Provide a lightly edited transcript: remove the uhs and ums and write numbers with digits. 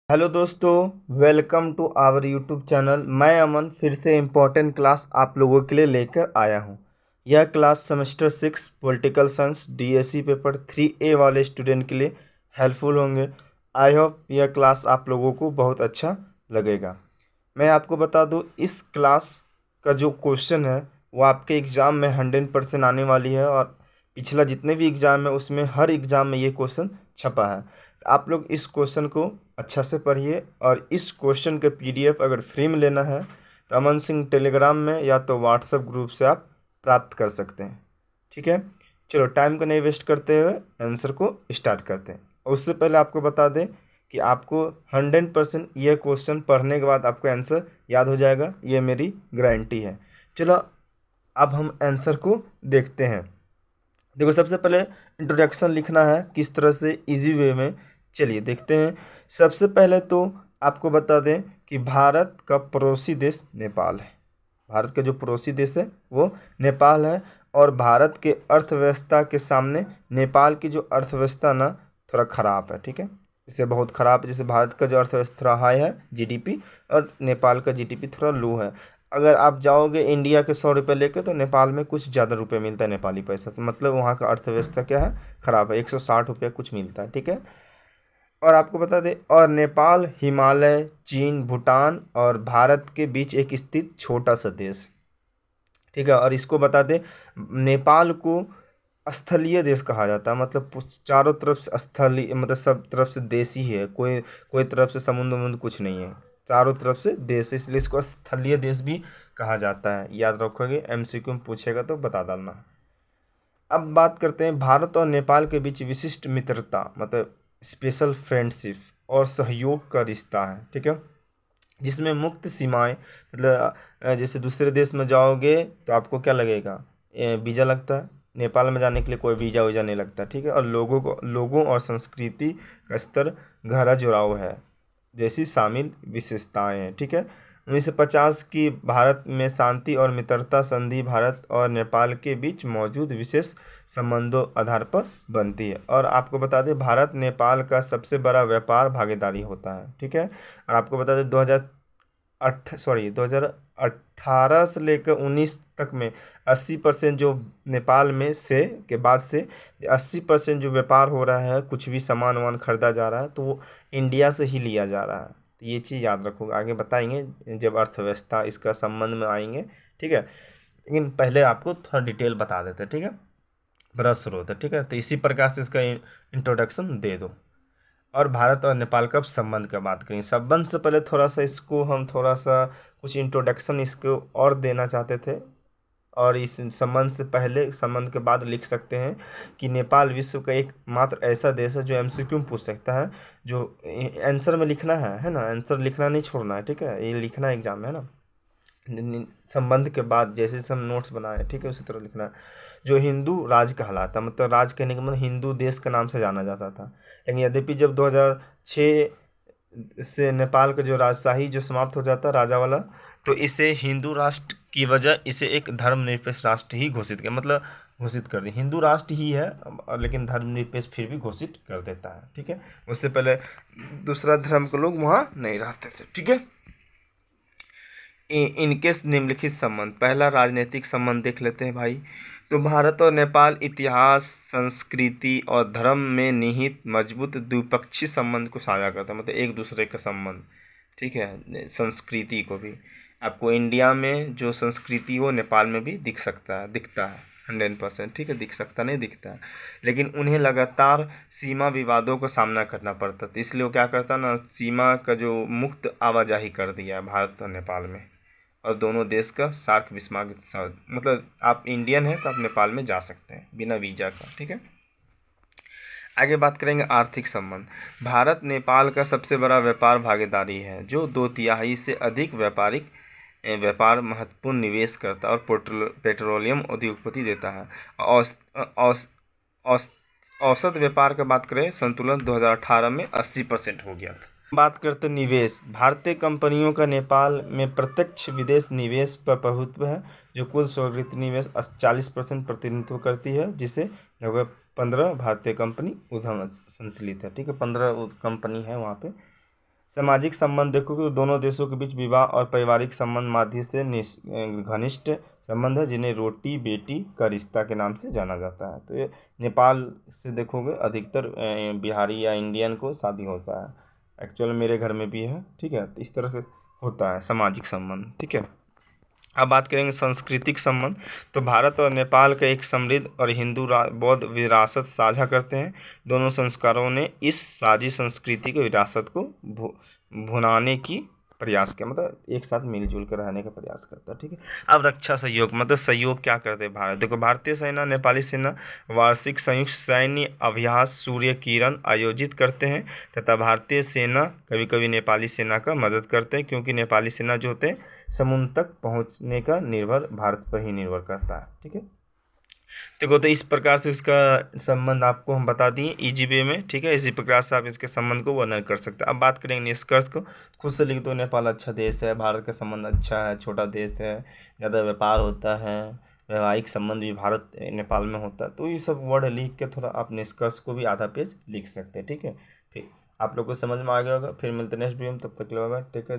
Hello दोस्तों, welcome to our YouTube channel. मैं अमन फिर से इम्पोर्टेंट क्लास आप लोगों के लिए लेकर आया हूं। यह class semester 6 political science DSC paper 3A वाले स्टूडेंट के लिए हेल्पफुल होंगे। आई होप यह क्लास आप लोगों को बहुत अच्छा लगेगा। मैं आपको बता दूं, इस क्लास का जो क्वेश्चन है वो आपके एग्ज़ाम में 100% आने वाली है, और पिछला जितने भी एग्ज़ाम है उसमें हर एग्ज़ाम में ये क्वेश्चन छपा है। तो आप लोग इस क्वेश्चन को अच्छा से पढ़िए, और इस क्वेश्चन के पीडीएफ अगर फ्री में लेना है तो अमन सिंह टेलीग्राम में या तो व्हाट्सएप ग्रुप से आप प्राप्त कर सकते हैं। ठीक है, चलो टाइम को नहीं वेस्ट करते हुए आंसर को स्टार्ट करते हैं। और उससे पहले आपको बता दें कि आपको 100% यह क्वेश्चन पढ़ने के बाद आपको आंसर याद हो जाएगा, ये मेरी गारंटी है। चलो अब हम आंसर को देखते हैं। देखो, सबसे पहले इंट्रोडक्शन लिखना है किस तरह से इजी वे में। चलिए देखते हैं। सबसे पहले तो आपको बता दें कि भारत का पड़ोसी देश नेपाल है। भारत का जो पड़ोसी देश है वो नेपाल है, और भारत के अर्थव्यवस्था के सामने नेपाल की जो अर्थव्यवस्था ना थोड़ा ख़राब है। ठीक है, इससे बहुत ख़राब है। जैसे भारत का जो अर्थव्यवस्था थोड़ा हाई है जीडीपी, और नेपाल का जीडीपी थोड़ा लो है। अगर आप जाओगे इंडिया के 100 रुपये लेकर, तो नेपाल में कुछ ज़्यादा रुपये मिलता है नेपाली पैसा। तो मतलब वहाँ का अर्थव्यवस्था क्या है, ख़राब है। 160 रुपये कुछ मिलता है। ठीक है, और आपको बता दें, और नेपाल हिमालय, चीन, भूटान और भारत के बीच एक स्थित छोटा सा देश है। ठीक है, और इसको बता दें, नेपाल को स्थलीय देश कहा जाता है। मतलब चारों तरफ से स्थलीय, मतलब सब तरफ से देश ही है, कोई कोई तरफ से समुद्र वमुद्र कुछ नहीं है, चारों तरफ से देश है, इसलिए इसको स्थलीय देश भी कहा जाता है। याद रखोगे, एमसीक्यू में पूछेगा तो बता डालना। अब बात करते हैं भारत और नेपाल के बीच विशिष्ट मित्रता, मतलब स्पेशल फ्रेंडशिप और सहयोग का रिश्ता है। ठीक है, जिसमें मुक्त सीमाएं, मतलब जैसे दूसरे देश में जाओगे तो आपको क्या लगेगा, वीज़ा लगता है। नेपाल में जाने के लिए कोई वीज़ा वीज़ा नहीं लगता। ठीक है, और लोगों और संस्कृति का स्तर गहरा जुड़ाव है जैसी शामिल विशेषताएं हैं। ठीक है, 1950 की भारत में शांति और मित्रता संधि भारत और नेपाल के बीच मौजूद विशेष संबंधों आधार पर बनती है। और आपको बता दें, भारत नेपाल का सबसे बड़ा व्यापार भागीदारी होता है। ठीक है, और आपको बता दें 2018 से लेकर 19 तक में 80% जो नेपाल में से के बाद से 80% जो व्यापार हो रहा है, कुछ भी सामान वामान खरीदा जा रहा है तो वो इंडिया से ही लिया जा रहा है। तो ये चीज़ याद रखोगे, आगे बताएंगे जब अर्थव्यवस्था इसका संबंध में आएंगे। ठीक है, लेकिन पहले आपको थोड़ा डिटेल बता देते हैं। ठीक है, बड़ा स्रोत है। ठीक है, तो इसी प्रकार से इसका इंट्रोडक्शन दे दो। और भारत और नेपाल का संबंध का बात करें, संबंध से पहले थोड़ा सा इसको हम थोड़ा सा कुछ इंट्रोडक्शन इसको और देना चाहते थे। और इस संबंध से पहले, संबंध के बाद लिख सकते हैं कि नेपाल विश्व का एक मात्र ऐसा देश है जो एमसीक्यू में पूछ सकता है, जो आंसर में लिखना है ना, आंसर लिखना नहीं छोड़ना है। ठीक है, ये लिखना एग्जाम में है ना, संबंध के बाद जैसे हम नोट्स बनाए। ठीक है, उसी तरह लिखना है। जो हिंदू राज कहलाता, मतलब राज कहने का मतलब हिंदू देश के नाम से जाना जाता था। लेकिन यद्यपि जब 2006 से नेपाल का जो राजशाही जो समाप्त हो जाता राजा वाला, तो इसे हिंदू राष्ट्र की वजह इसे एक धर्मनिरपेक्ष राष्ट्र ही घोषित किया, मतलब घोषित कर दी। हिंदू राष्ट्र ही है लेकिन धर्मनिरपेक्ष फिर भी घोषित कर देता है। ठीक है, उससे पहले दूसरा धर्म के लोग वहाँ नहीं रहते थे। ठीक है, इनके निम्नलिखित संबंध, पहला राजनीतिक संबंध देख लेते हैं भाई। तो भारत और नेपाल इतिहास, संस्कृति और धर्म में निहित मजबूत द्विपक्षीय संबंध को साझा करता है, मतलब एक दूसरे का संबंध। ठीक है, संस्कृति को भी आपको इंडिया में जो संस्कृति हो नेपाल में भी दिख सकता है, दिखता है 100%। ठीक है, दिख सकता नहीं, दिखता है। लेकिन उन्हें लगातार सीमा विवादों का सामना करना पड़ता था, इसलिए वो क्या करता ना, सीमा का जो मुक्त आवाजाही कर दिया है भारत और नेपाल में, और दोनों देश का सार्क विस्मार्क, मतलब आप इंडियन हैं तो आप नेपाल में जा सकते हैं बिना वीज़ा का। ठीक है, आगे बात करेंगे आर्थिक संबंध। भारत नेपाल का सबसे बड़ा व्यापार भागीदारी है, जो 2/3 से अधिक व्यापार महत्वपूर्ण निवेश करता है और पेट्रोलियम उद्योगपति देता है। औस, औस, औस, औसत व्यापार का बात करें, संतुलन 2018 में 80% हो गया था। बात करते निवेश। भारतीय कंपनियों का नेपाल में प्रत्यक्ष विदेश निवेश पर प्रभुत्व है, जो कुल स्वीकृत निवेश 40% प्रतिनिधित्व करती है, जिसे लगभग 15 भारतीय कंपनी उद्यम संचालित है। ठीक है, 15 कंपनी है वहाँ पे। सामाजिक संबंध देखोगे तो दोनों देशों के बीच विवाह और पारिवारिक संबंध माध्यम से घनिष्ठ संबंध है, जिन्हें रोटी बेटी का रिश्ता के नाम से जाना जाता है। तो ये नेपाल से देखोगे अधिकतर बिहारी या इंडियन को शादी होता है। एक्चुअल मेरे घर में भी है, ठीक है। तो इस तरह से होता है सामाजिक संबंध, ठीक है। अब बात करेंगे सांस्कृतिक संबंध। तो भारत और नेपाल का एक समृद्ध और हिंदू बौद्ध विरासत साझा करते हैं। दोनों संस्कारों ने इस साझी संस्कृति की विरासत को भुनाने की प्रयास किया, मतलब एक साथ मिलजुल कर रहने का प्रयास करता है, ठीक है। अब रक्षा सहयोग, मतलब सहयोग क्या करते हैं भारत, देखो भारतीय सेना नेपाली सेना वार्षिक संयुक्त सैन्य अभ्यास सूर्य किरण आयोजित करते हैं तथा भारतीय सेना कभी कभी नेपाली सेना का मदद करते हैं, क्योंकि नेपाली सेना जो होते हैं समुद्र तक पहुंचने का निर्भर भारत पर ही निर्भर करता है, ठीक है। देखो तो इस प्रकार से इसका संबंध आपको हम बता दिए इजी वे में, ठीक है। इसी प्रकार से आप इसके संबंध को वर्णन कर सकते हैं। अब बात करेंगे निष्कर्ष को, खुद से लिख दो। नेपाल अच्छा देश है, भारत का संबंध अच्छा है, छोटा देश है, ज़्यादा व्यापार होता है, वैवाहिक संबंध भी भारत नेपाल में होता है। तो ये सब वर्ड लिख के थोड़ा आप निष्कर्ष को भी आधा पेज लिख सकते हैं, ठीक है। फिर आप लोग को समझ में आ गया होगा। फिर मिलते हैं नेक्स्ट वीडियो में, तब तक के लिए बाय बाय, टेक केयर।